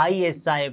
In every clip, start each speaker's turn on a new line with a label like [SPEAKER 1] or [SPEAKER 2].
[SPEAKER 1] ISI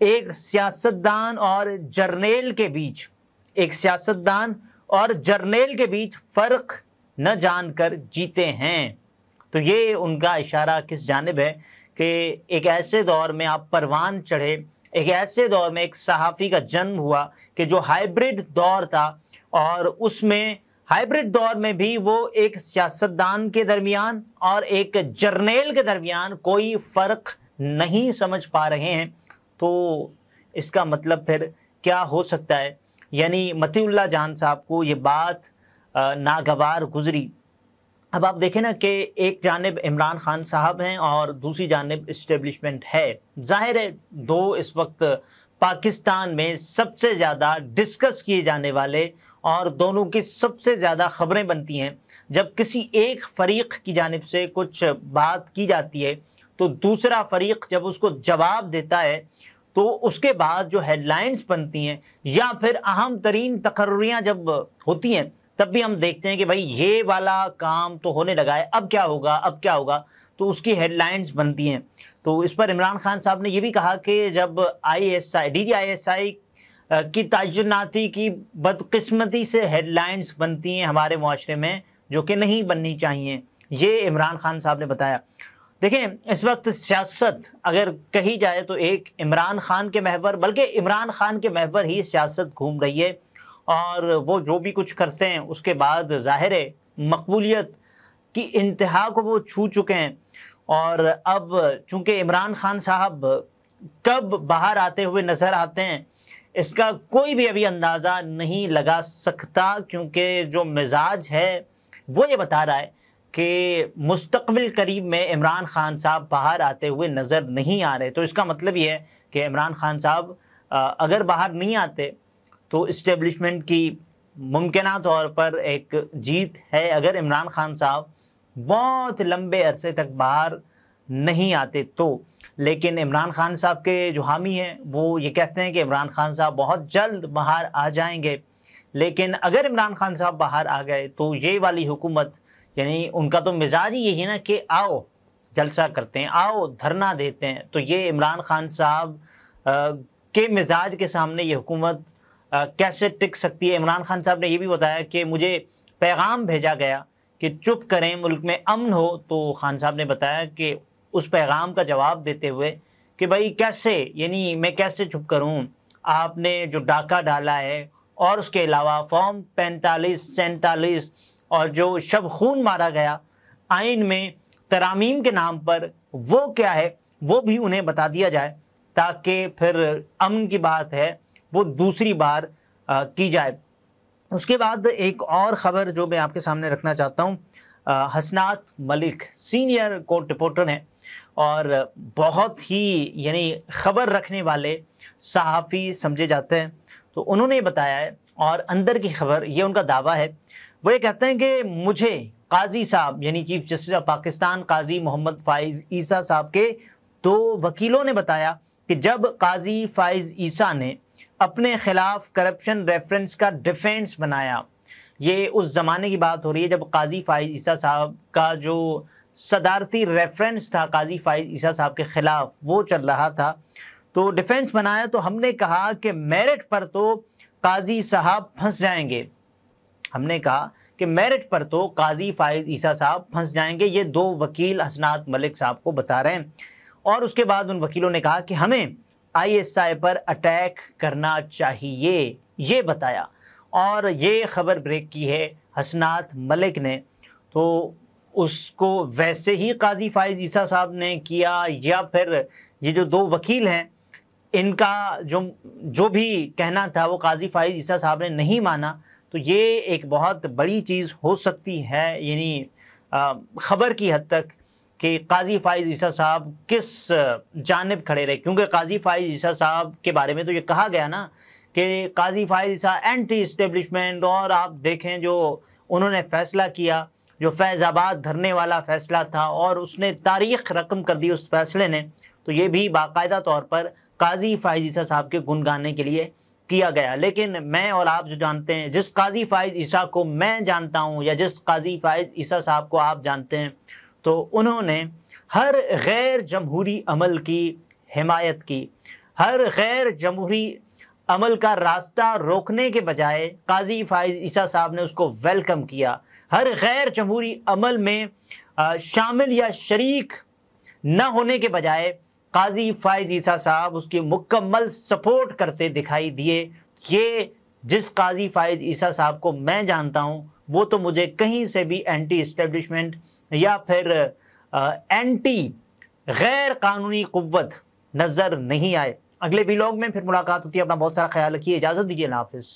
[SPEAKER 1] ایک سیاستدان اور جرنیل کے بیچ فرق نہ جان کر جیتے ہیں۔ تو یہ ان کا اشارہ کس جانب ہے کہ ایک ایسے دور میں آپ پروان چڑھے، ایک ایسے دور میں ایک صحافی کا جنم ہوا کہ جو ہائیبرڈ دور تھا، اور اس میں ہائیبرڈ دور میں بھی وہ ایک سیاستدان کے درمیان اور ایک جرنیل کے درمیان کوئی فرق نہیں سمجھ پا رہے ہیں۔ تو اس کا مطلب پھر کیا ہو سکتا ہے؟ یعنی مطیع اللہ جان صاحب کو یہ بات ناگوار گزری۔ اب آپ دیکھیں نا کہ ایک جانب عمران خان صاحب ہیں اور دوسری جانب اسٹیبلشمنٹ ہے۔ ظاہر ہے دو اس وقت پاکستان میں سب سے زیادہ ڈسکس کیے جانے والے اور دونوں کی سب سے زیادہ خبریں بنتی ہیں۔ جب کسی ایک فریق کی جانب سے کچھ بات کی جاتی ہے تو دوسرا فریق جب اس کو جواب دیتا ہے تو اس کے بعد جو ہیڈ لائنز بنتی ہیں یا پھر اہم ترین تقرریاں جب ہوتی ہیں تب بھی ہم دیکھتے ہیں کہ بھائی یہ والا کام تو ہونے لگا ہے، اب کیا ہوگا، تو اس کی ہیڈ لائنز بنتی ہیں۔ تو اس پر عمران خان صاحب نے یہ بھی کہا کہ جب DGISI کی تعیناتی کی بدقسمتی سے ہیڈ لائنز بنتی ہیں ہمارے معاشرے میں جو کہ نہیں بننی چاہیے، یہ عمران خان صاحب نے بتایا۔ دیکھیں اس وقت سیاست اگر کہی جائے تو ایک عمران خان کے محور، بلکہ عمران خان کے محور ہی سیاست گھوم رہی ہے، اور وہ جو بھی کچھ کرتے ہیں اس کے بعد ظاہر ہے مقبولیت کی انتہا کو وہ چھو چکے ہیں۔ اور اب چونکہ عمران خان صاحب کب باہر آتے ہوئے نظر آتے ہیں اس کا کوئی بھی ابھی اندازہ نہیں لگا سکتا، کیونکہ جو مزاج ہے وہ یہ بتا رہا ہے کہ مستقبل قریب میں عمران خان صاحب باہر آتے ہوئے نظر نہیں آ رہے۔ تو اس کا مطلب یہ ہے کہ عمران خان صاحب اگر باہر نہیں آتے تو اسٹیبلشمنٹ کی ممکنہ طور پر ایک جیت ہے، اگر عمران خان صاحب بہت لمبے عرصے تک باہر نہیں آتے تو۔ لیکن عمران خان صاحب کے جو حامی ہیں وہ یہ کہتے ہیں کہ عمران خان صاحب بہت جلد باہر آ جائیں گے، لیکن اگر عمران خان صاحب باہر آ گئے تو یہ والی حکومت، یعنی ان کا تو مزاج ہی یہی نا کہ آؤ جلسہ کرتے ہیں، آؤ دھرنا دیتے ہیں، تو یہ عمران خان صاحب کے مزاج کے سامنے یہ حکومت کیسے ٹک سکتی ہے؟ عمران خان صاحب نے یہ بھی بتایا کہ مجھے پیغام بھیجا گیا کہ چپ کریں، ملک میں امن ہو۔ تو خان صاحب نے بتایا کہ اس پیغام کا جواب دیتے ہوئے کہ بھائی کیسے، یعنی میں کیسے چپ کروں، آپ نے جو ڈاکہ ڈالا ہے اور اس کے علاوہ فارم 45 47 اور جو شب خون مارا گیا آئین میں ترامیم کے نام پر، وہ کیا ہے وہ بھی انہیں بتا دیا جائے تاکہ پھر امن کی بات ہے وہ دوسری بار کی جائے۔ اس کے بعد ایک اور خبر جو میں آپ کے سامنے رکھنا چاہتا ہوں، حسنات ملک سینئر کورٹ رپورٹر ہیں اور بہت ہی یعنی خبر رکھنے والے صحافی سمجھے جاتے ہیں۔ تو انہوں نے بتایا ہے، اور اندر کی خبر یہ ان کا دعویٰ ہے، وہ یہ کہتے ہیں کہ مجھے قاضی صاحب یعنی چیف جسٹس آف پاکستان قاضی محمد فائز عیسیٰ صاحب کے 2 وکیلوں نے بتایا کہ جب قاضی فائز عیسیٰ نے اپنے خلاف کرپشن ریفرنس کا ڈیفینس بنایا، یہ اس زمانے کی بات ہو رہی ہے جب قاضی فائز عیسیٰ صاحب کا جو صدارتی ریفرنس تھا قاضی فائز عیسیٰ صاحب کے خلاف وہ چل رہا تھا، تو ڈیفینس بنایا تو ہم نے کہا کہ میرٹ پر تو قاضی صاحب پھنس جائیں گے، ہم نے کہا کہ میرٹ پر تو قاضی فائز عیسیٰ صاحب پھنس جائیں گے، یہ 2 وکیل حسنات ملک صاحب کو بتا رہے ہیں۔ اور اس کے بعد ان وکیلوں نے کہا کہ ہمیں ISI پر اٹیک کرنا چاہیے، یہ بتایا، اور یہ خبر بریک کی ہے حسنات ملک نے۔ تو اس کو ویسے ہی قاضی فائز عیسیٰ صاحب نے کیا یا پھر یہ جو 2 وکیل ہیں ان کا جو بھی کہنا تھا وہ قاضی فائز عیسیٰ صاحب نے نہیں مانا، تو یہ ایک بہت بڑی چیز ہو سکتی ہے، یعنی خبر کی حد تک کہ قاضی فائز عیسیٰ صاحب کس جانب کھڑے رہے، کیونکہ قاضی فائز عیسیٰ صاحب کے بارے میں تو یہ کہا گیا نا کہ قاضی فائز عیسیٰ اینٹی اسٹیبلشمنٹ، اور آپ دیکھیں جو انہوں نے فیصلہ کیا، جو فیض آباد دھرنے والا فیصلہ تھا، اور اس نے تاریخ رقم کر دی اس فیصلے نے، تو یہ بھی باقاعدہ طور پر قاضی فائز عیسیٰ صاحب کے گن گانے کے لیے کیا گیا۔ لیکن میں اور آپ جو جانتے ہیں، جس قاضی فائز عیسیٰ کو میں جانتا ہوں یا جس قاضی فائز عیسیٰ صاحب کو آپ جانتے ہیں، تو انہوں نے ہر غیر جمہوری عمل کی حمایت کی، ہر غیر جمہوری عمل کا راستہ روکنے کے بجائے قاضی فائز عیسیٰ صاحب نے اس کو ویلکم کیا۔ ہر غیر جمہوری عمل میں شامل یا شریک نہ ہونے کے بجائے قاضی فائز عیسیٰ صاحب اس کی مکمل سپورٹ کرتے دکھائی دیے۔ یہ جس قاضی فائز عیسیٰ صاحب کو میں جانتا ہوں وہ تو مجھے کہیں سے بھی اینٹی اسٹیبلشمنٹ یا پھر اینٹی غیر قانونی قوت نظر نہیں آئے۔ اگلے ویلاگ میں پھر ملاقات ہوتی ہے، اپنا بہت سارا خیال رکھیے، اجازت دیجیے، اللہ حافظ۔